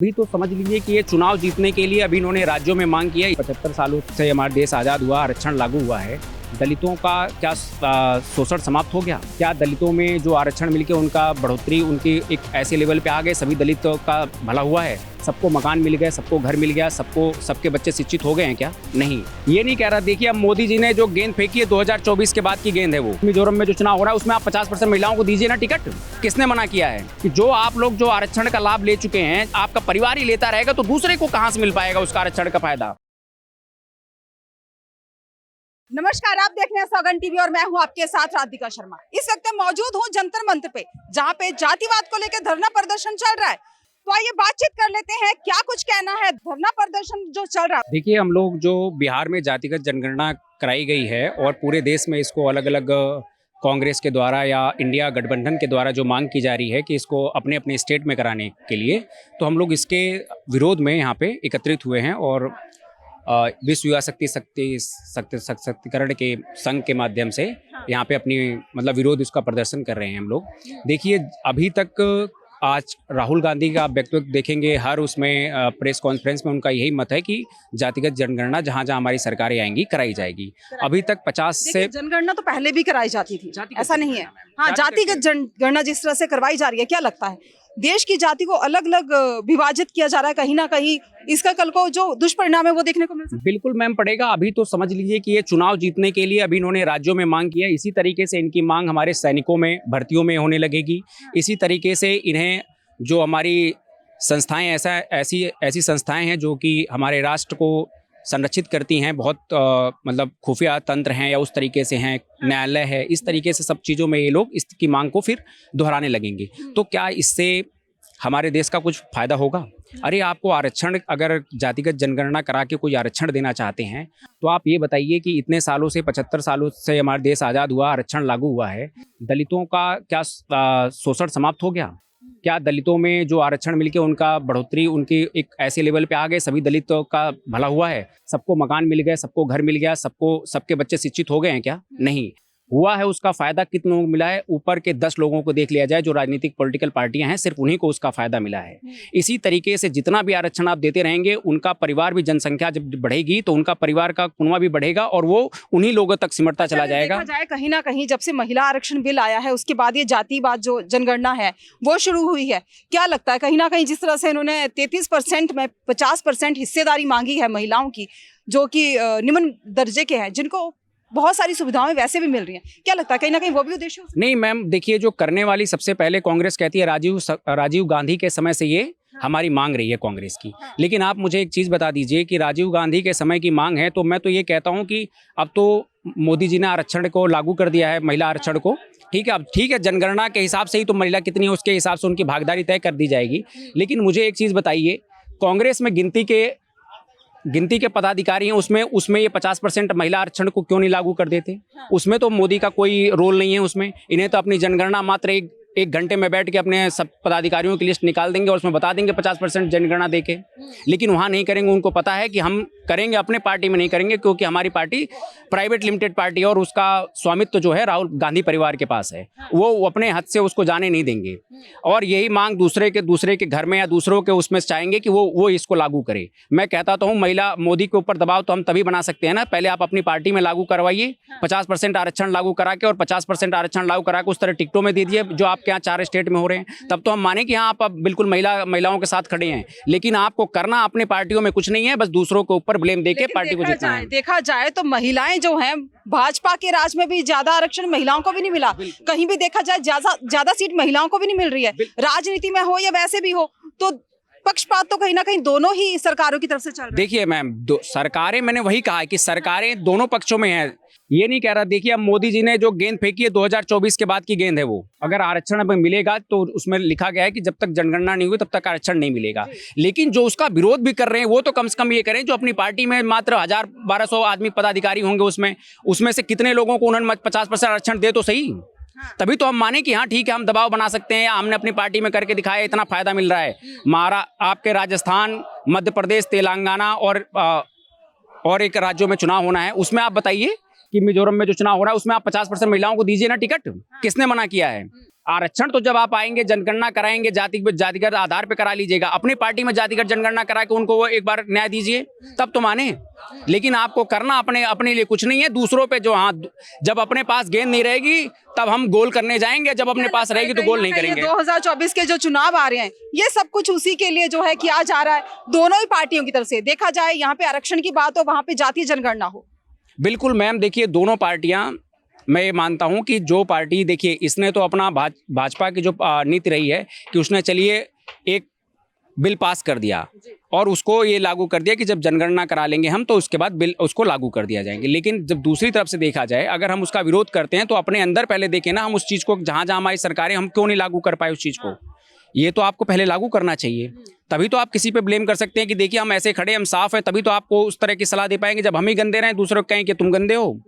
अभी तो समझ लीजिए कि ये चुनाव जीतने के लिए अभी इन्होंने राज्यों में मांग किया है। 75 सालों से हमारा देश आज़ाद हुआ, आरक्षण लागू हुआ है। दलितों का क्या शोषण समाप्त हो गया? क्या दलितों में जो आरक्षण मिलके उनका बढ़ोतरी उनकी एक ऐसे लेवल पे आ गए, सभी दलितों का भला हुआ है? सबको मकान मिल गए, सबको घर मिल गया, सबके बच्चे शिक्षित हो गए हैं क्या? नहीं, ये नहीं कह रहा। देखिए, अब मोदी जी ने जो गेंद फेंकी है 2024 के बाद की गेंद है वो। मिजोरम में जो चुनाव हो रहा है उसमें आप 50% महिलाओं को दीजिए ना टिकट। किसने मना किया है? कि जो आप लोग जो आरक्षण का लाभ ले चुके हैं, आपका परिवार ही लेता रहेगा तो दूसरे को कहां से मिल पाएगा उसका आरक्षण का फायदा? नमस्कार, आप देख रहे हैं सौगन टीवी और मैं हूं आपके साथ राधिका शर्मा। इस वक्त मौजूद हूं जंतर मंतर पे, जहां पे जातिवाद को लेकर धरना प्रदर्शन चल रहा है। तो आइए बातचीत कर लेते हैं, क्या कुछ कहना है धरना प्रदर्शन जो चल रहा है। देखिए, हम लोग जो बिहार में जातिगत जनगणना कराई गई है और पूरे देश में इसको अलग अलग कांग्रेस के द्वारा या इंडिया गठबंधन के द्वारा जो मांग की जा रही है कि इसको अपने अपने स्टेट में कराने के लिए, तो हम लोग इसके विरोध में यहाँ पे एकत्रित हुए हैं और विश्व युवा शक्तिकरण के संघ के माध्यम से यहाँ पे अपनी मतलब विरोध इसका प्रदर्शन कर रहे हैं हम लोग। देखिए, अभी तक आज राहुल गांधी का आप वक्तव्य देखेंगे, हर उसमें प्रेस कॉन्फ्रेंस में उनका यही मत है कि जातिगत जनगणना जहाँ जहाँ हमारी सरकारें आएंगी कराई जाएगी। अभी तक 50 से जनगणना तो पहले भी कराई जाती थी, ऐसा नहीं है। हाँ, जातिगत जनगणना जिस तरह से करवाई जा रही है, क्या लगता है देश की जाति को अलग अलग विभाजित किया जा रहा है, कहीं ना कहीं इसका कल को जो दुष्परिणाम है वो देखने को मिल सकता है? बिल्कुल मैम, पड़ेगा। अभी तो समझ लीजिए कि ये चुनाव जीतने के लिए अभी इन्होंने राज्यों में मांग किया है। इसी तरीके से इनकी मांग हमारे सैनिकों में भर्तियों में होने लगेगी। इसी तरीके से इन्हें जो हमारी संस्थाएं ऐसी संस्थाएं हैं जो कि हमारे राष्ट्र को संरक्षित करती हैं, बहुत मतलब खुफिया तंत्र हैं या उस तरीके से हैं, न्यायालय है, इस तरीके से सब चीज़ों में ये लोग इसकी मांग को फिर दोहराने लगेंगे। तो क्या इससे हमारे देश का कुछ फायदा होगा? अरे, आपको आरक्षण, अगर जातिगत जनगणना करा के कोई आरक्षण देना चाहते हैं तो आप ये बताइए कि इतने सालों से 75 सालों से हमारा देश आज़ाद हुआ, आरक्षण लागू हुआ है, दलितों का क्या शोषण समाप्त हो गया? क्या दलितों में जो आरक्षण मिलके उनका बढ़ोतरी उनकी एक ऐसे लेवल पे आ गए, सभी दलितों का भला हुआ है? सबको मकान मिल गए, सबको घर मिल गया, सबके बच्चे शिक्षित हो गए हैं क्या? नहीं हुआ है। उसका फायदा कितनों को मिला है? ऊपर के 10 लोगों को देख लिया जाए, जो राजनीतिक पॉलिटिकल पार्टियां हैं, सिर्फ उन्हीं को उसका फायदा मिला है। इसी तरीके से जितना भी आरक्षण आप देते रहेंगे, उनका परिवार भी, जनसंख्या जब बढ़ेगी तो उनका परिवार का कुनवा भी बढ़ेगा और वो उन्हीं लोगों तक सिमटता चला जाएगा। देखा जाए कहीं ना कहीं जब से महिला आरक्षण बिल आया है उसके बाद ये जातिवाद जो जनगणना है वो शुरू हुई है। क्या लगता है कहीं ना कहीं जिस तरह से इन्होंने 33% में 50% हिस्सेदारी मांगी है महिलाओं की, जो कि निम्न दर्जे के हैं, जिनको बहुत सारी सुविधाएं वैसे भी मिल रही हैं, क्या लगता है कहीं ना कहीं वो भी उद्देश्य? नहीं मैम, देखिए, जो करने वाली सबसे पहले कांग्रेस कहती है, राजीव गांधी के समय से ये हमारी मांग रही है कांग्रेस की। लेकिन आप मुझे एक चीज़ बता दीजिए कि राजीव गांधी के समय की मांग है, तो मैं तो ये कहता हूँ कि अब तो मोदी जी ने आरक्षण को लागू कर दिया है, महिला आरक्षण को। ठीक है, अब ठीक है, जनगणना के हिसाब से ही तो महिला कितनी है उसके हिसाब से उनकी भागीदारी तय कर दी जाएगी। लेकिन मुझे एक चीज़ बताइए, कांग्रेस में गिनती के पदाधिकारी हैं, उसमें ये 50% महिला आरक्षण को क्यों नहीं लागू कर देते? उसमें तो मोदी का कोई रोल नहीं है उसमें। इन्हें तो अपनी जनगणना मात्र एक घंटे में बैठ के अपने सब पदाधिकारियों की लिस्ट निकाल देंगे और उसमें बता देंगे 50% जनगणना देके। लेकिन वहाँ नहीं करेंगे। उनको पता है कि हम करेंगे, अपने पार्टी में नहीं करेंगे, क्योंकि हमारी पार्टी प्राइवेट लिमिटेड पार्टी है और उसका स्वामित्व जो है राहुल गांधी परिवार के पास है। वो अपने हद से उसको जाने नहीं देंगे और यही मांग दूसरे के घर में या दूसरों के उसमें चाहेंगे कि वो इसको लागू करे। मैं कहता तो हूँ, महिला मोदी के ऊपर दबाव तो हम तभी बना सकते हैं ना, पहले आप अपनी पार्टी में लागू करवाइए, 50% आरक्षण लागू करा के, और 50% आरक्षण लागू करा के उस तरह टिकटों में दे दिए जो आपके यहाँ 4 स्टेट में हो रहे हैं, तब तो हम माने कि हाँ, आप अब बिल्कुल महिलाओं के साथ खड़े हैं। लेकिन आपको करना अपने पार्टियों में कुछ नहीं है, बस दूसरों के ऊपर ब्लेम देके पार्टी को जितना है। देखा जाए तो महिलाएं जो हैं, भाजपा के राज में भी ज्यादा आरक्षण महिलाओं को भी नहीं मिला। कहीं भी देखा जाए ज्यादा सीट महिलाओं को भी नहीं मिल रही है। राजनीति में हो या वैसे भी हो, तो पक्षपात तो कहीं ना कहीं दोनों ही सरकारों की तरफ से चल रहा है। देखिए मैम, सरकारें, मैंने वही कहा कि सरकारें दोनों पक्षों में है, ये नहीं कह रहा। देखिए, अब मोदी जी ने जो गेंद फेंकी है 2024 के बाद की गेंद है वो। अगर आरक्षण अब मिलेगा तो उसमें लिखा गया है कि जब तक जनगणना नहीं हुई तब तक आरक्षण नहीं मिलेगा। लेकिन जो उसका विरोध भी कर रहे हैं वो तो कम से कम ये करें, जो अपनी पार्टी में मात्र 1000-1200 आदमी पदाधिकारी होंगे, उसमें से कितने लोगों को उन्होंने 50% आरक्षण दे तो सही, तभी तो हम माने कि हाँ ठीक है, हम दबाव बना सकते हैं या हमने अपनी पार्टी में करके दिखाया, इतना फायदा मिल रहा है। आपके राजस्थान, मध्य प्रदेश, तेलंगाना और एक राज्यों में चुनाव होना है, उसमें आप बताइए कि मिजोरम में जो चुनाव हो रहा है उसमें आप 50% महिलाओं को दीजिए ना टिकट। किसने मना किया है? आरक्षण तो जब आप आएंगे जनगणना कराएंगे जातिगत आधार पे करा लीजिएगा, अपनी पार्टी में जातिगत जनगणना करा के उनको वो एक बार न्याय दीजिए, तब तो माने। लेकिन आपको करना अपने लिए कुछ नहीं है, दूसरों पे जो हाँ, जब अपने पास गेंद नहीं रहेगी तब हम गोल करने जाएंगे, जब अपने पास रहेगी तो गोल नहीं करेंगे। 2024 के जो चुनाव आ रहे हैं ये सब कुछ उसी के लिए जो है किया जा रहा है, दोनों ही पार्टियों की तरफ से। देखा जाए यहाँ पे आरक्षण की बात हो, वहां पे जातीय जनगणना हो। बिल्कुल मैम, देखिए दोनों पार्टियां, मैं ये मानता हूं कि जो पार्टी, देखिए इसने तो अपना भाजपा की जो नीति रही है कि उसने चलिए एक बिल पास कर दिया और उसको ये लागू कर दिया कि जब जनगणना करा लेंगे हम तो उसके बाद बिल उसको लागू कर दिया जाएंगे। लेकिन जब दूसरी तरफ से देखा जाए, अगर हम उसका विरोध करते हैं तो अपने अंदर पहले देखें ना, हम उस चीज़ को जहाँ जहाँ हमारी सरकारें, हम क्यों नहीं लागू कर पाए उस चीज़ को। ये तो आपको पहले लागू करना चाहिए, तभी तो आप किसी पे ब्लेम कर सकते हैं कि देखिए हम ऐसे खड़े, हम साफ है, तभी तो आपको उस तरह की सलाह दे पाएंगे। जब हम ही गंदे रहें, दूसरों को कहें कि तुम गंदे हो।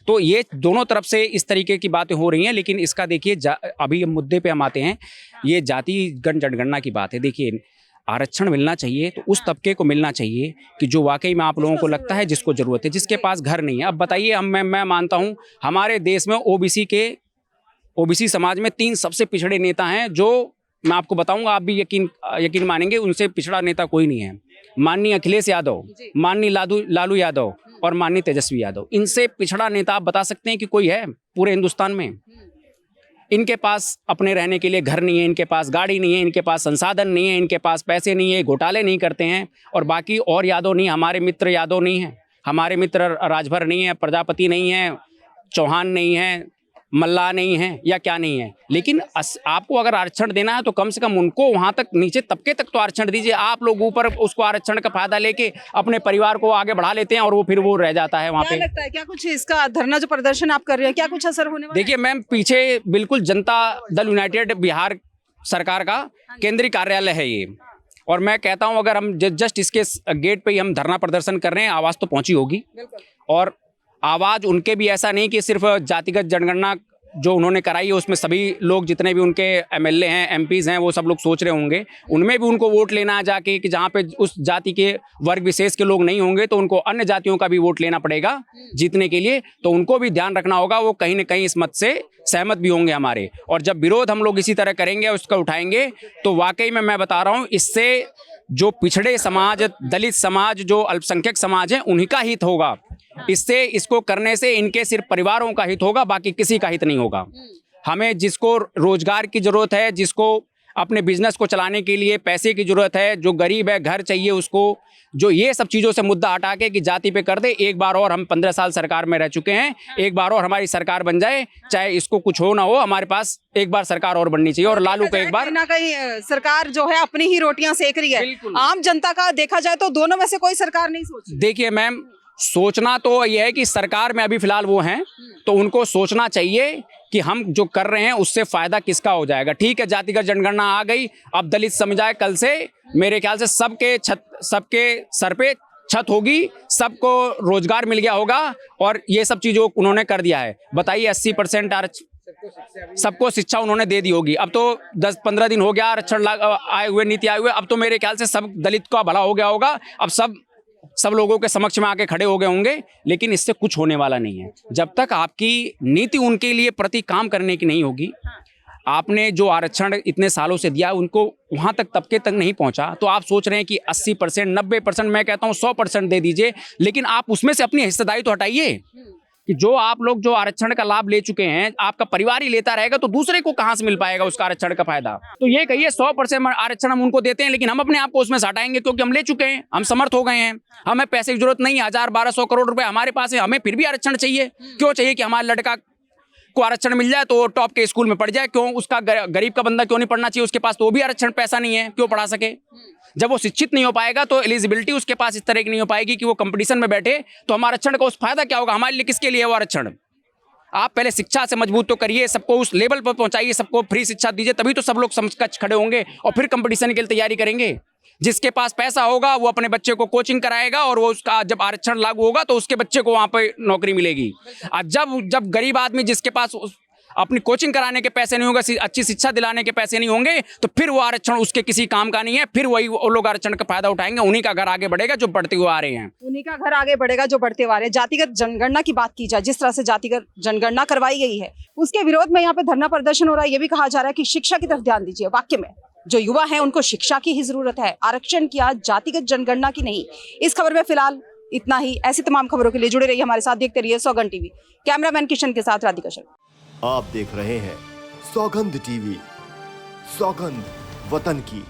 तो ये दोनों तरफ से इस तरीके की बातें हो रही हैं। लेकिन इसका देखिए अभी मुद्दे पे हम आते हैं, ये जातिगत जनगणना की बात है। देखिए आरक्षण मिलना चाहिए तो उस तबके को मिलना चाहिए कि जो वाकई में आप लोगों को लगता है जिसको ज़रूरत है, जिसके पास घर नहीं है। अब बताइए, मैं मानता हूँ हमारे देश में ओबीसी समाज में 3 सबसे पिछड़े नेता हैं, जो मैं आपको बताऊंगा, आप भी यकीन मानेंगे, उनसे पिछड़ा नेता कोई नहीं है। माननीय अखिलेश यादव, माननीय लालू यादव और माननीय तेजस्वी यादव, इनसे पिछड़ा नेता आप बता सकते हैं कि कोई है पूरे हिंदुस्तान में? इनके पास अपने रहने के लिए घर नहीं है, इनके पास गाड़ी नहीं है, इनके पास संसाधन नहीं है, इनके पास पैसे नहीं है, घोटाले नहीं करते हैं। और बाकी और यादव नहीं, हमारे मित्र यादव नहीं है, हमारे मित्र राजभर नहीं है, प्रजापति नहीं है, चौहान नहीं है, मल्ला नहीं है, या क्या नहीं है। लेकिन आपको अगर आरक्षण देना है तो कम से कम उनको वहां तक, नीचे तबके तक तो आरक्षण दीजिए। आप लोग ऊपर उसको आरक्षण का फायदा लेके अपने परिवार को आगे बढ़ा लेते हैं और वो फिर वो रह जाता है वहां पे। क्या लगता है, क्या कुछ इसका धरना जो प्रदर्शन आप कर रहे हैं, क्या कुछ असर होने वाला है? देखिए मैम, पीछे बिल्कुल जनता दल यूनाइटेड बिहार सरकार का केंद्रीय कार्यालय है ये, और मैं कहता हूं अगर हम जस्ट इसके गेट पे ही हम धरना प्रदर्शन कर रहे हैं, आवाज़ तो पहुंची होगी। और आवाज़ उनके भी ऐसा नहीं कि सिर्फ जातिगत जनगणना जो उन्होंने कराई है उसमें सभी लोग, जितने भी उनके एमएलए हैं, एमपीज़ हैं, वो सब लोग सोच रहे होंगे उनमें भी उनको वोट लेना है जाके, कि जहाँ पे उस जाति के वर्ग विशेष के लोग नहीं होंगे तो उनको अन्य जातियों का भी वोट लेना पड़ेगा जीतने के लिए। तो उनको भी ध्यान रखना होगा, वो कहीं ना कहीं इस मत से सहमत भी होंगे हमारे। और जब विरोध हम लोग इसी तरह करेंगे, उसका उठाएंगे, तो वाकई में मैं बता रहा हूँ, इससे जो पिछड़े समाज, दलित समाज, जो अल्पसंख्यक समाज है, उन्हीं का हित होगा। इससे, इसको करने से इनके सिर्फ परिवारों का हित होगा, बाकी किसी का हित नहीं होगा। हमें जिसको रोजगार की जरूरत है, जिसको अपने बिजनेस को चलाने के लिए पैसे की जरूरत है, जो गरीब है, घर चाहिए उसको, जो ये सब चीज़ों से मुद्दा हटा के कि जाति पे कर दे। एक बार और, हम 15 साल सरकार में रह चुके हैं, एक बार और हमारी सरकार बन जाए, चाहे इसको कुछ हो ना हो, हमारे पास एक बार सरकार और बननी चाहिए। और लालू को एक बार, ना कहीं सरकार जो है अपनी ही रोटियां सेक रही है, आम जनता का देखा जाए तो दोनों में से कोई सरकार नहीं सोच। देखिए मैम, सोचना तो यह है कि सरकार में अभी फिलहाल वो हैं, तो उनको सोचना चाहिए कि हम जो कर रहे हैं उससे फायदा किसका हो जाएगा। ठीक है, जातिगत जनगणना आ गई, अब दलित समुदाय कल से मेरे ख्याल से सबके सर पे छत होगी, सबको रोजगार मिल गया होगा, और ये सब चीज़ों उन्होंने कर दिया है। बताइए 80% आरक्षण, सबको शिक्षा उन्होंने दे दी होगी। अब तो 10-15 दिन हो गया आरक्षण आए हुए, नीति आए हुए, अब तो मेरे ख्याल से सब दलित का भला हो गया होगा। अब सब लोगों के समक्ष में आके खड़े हो गए होंगे। लेकिन इससे कुछ होने वाला नहीं है जब तक आपकी नीति उनके लिए प्रति काम करने की नहीं होगी। आपने जो आरक्षण इतने सालों से दिया, उनको वहां तक तबके तक नहीं पहुंचा, तो आप सोच रहे हैं कि 80%, 90%, मैं कहता हूं 100% दे दीजिए, लेकिन आप उसमें से अपनी हिस्सेदारी तो हटाइए। कि जो आप लोग जो आरक्षण का लाभ ले चुके हैं, आपका परिवार ही लेता रहेगा, तो दूसरे को कहां से मिल पाएगा उसका आरक्षण का फायदा। तो ये कहिए 100% आरक्षण हम उनको देते हैं, लेकिन हम अपने आप को उसमें से हटाएंगे क्योंकि हम ले चुके हैं, हम समर्थ हो गए हैं, हमें पैसे की जरूरत नहीं है, 1000-1200 करोड़ रुपए हमारे पास है, हमें फिर भी आरक्षण चाहिए। क्यों चाहिए? कि हमारा लड़का को आरक्षण मिल जाए तो टॉप के स्कूल में पढ़ जाए। क्यों? उसका गरीब का बंदा क्यों नहीं पढ़ना चाहिए? उसके पास तो वो भी आरक्षण पैसा नहीं है, क्यों पढ़ा सके? जब वो शिक्षित नहीं हो पाएगा तो एलिजिबिलिटी उसके पास इस तरह की नहीं हो पाएगी कि वो कंपटीशन में बैठे, तो हम आरक्षण का उस फायदा क्या होगा? हमारे लिए किसके लिए वो आरक्षण? आप पहले शिक्षा से मजबूत तो करिए, सबको उस लेवल पर पहुंचाइए, सबको फ्री शिक्षा दीजिए, तभी तो सब लोग समकक्ष खड़े होंगे और फिर कंपटीशन के लिए तैयारी करेंगे। जिसके पास पैसा होगा वो अपने बच्चे को कोचिंग कराएगा, और वो उसका जब आरक्षण लागू होगा तो उसके बच्चे को वहां पर नौकरी मिलेगी। और जब गरीब आदमी जिसके पास अपनी कोचिंग कराने के पैसे नहीं होंगे, अच्छी शिक्षा दिलाने के पैसे नहीं होंगे, तो फिर वो आरक्षण उसके किसी काम का नहीं है। फिर वही वो लोग आरक्षण का फायदा उठाएंगे, उन्हीं का घर आगे बढ़ेगा जो बढ़ते हुए आ रहे हैं। उन्हीं का घर आगे बढ़ेगा जो बढ़ते हुए आ रहे हैं। जातिगत जनगणना की बात की जाए, जिस तरह से जातिगत जनगणना करवाई गई है, उसके विरोध में यहाँ पे धरना प्रदर्शन हो रहा है। ये भी कहा जा रहा है कि शिक्षा की तरफ ध्यान दीजिए। वाक्य में जो युवा है उनको शिक्षा की ही जरूरत है, आरक्षण की, जातिगत जनगणना की नहीं। इस खबर में फिलहाल इतना ही। ऐसी तमाम खबरों के लिए जुड़े रहिए हमारे साथ, देखते रहिए सौगंध टीवी। कैमरामैन किशन के साथ राधिका शर्मा। आप देख रहे हैं सौगंध टीवी, सौगंध वतन की।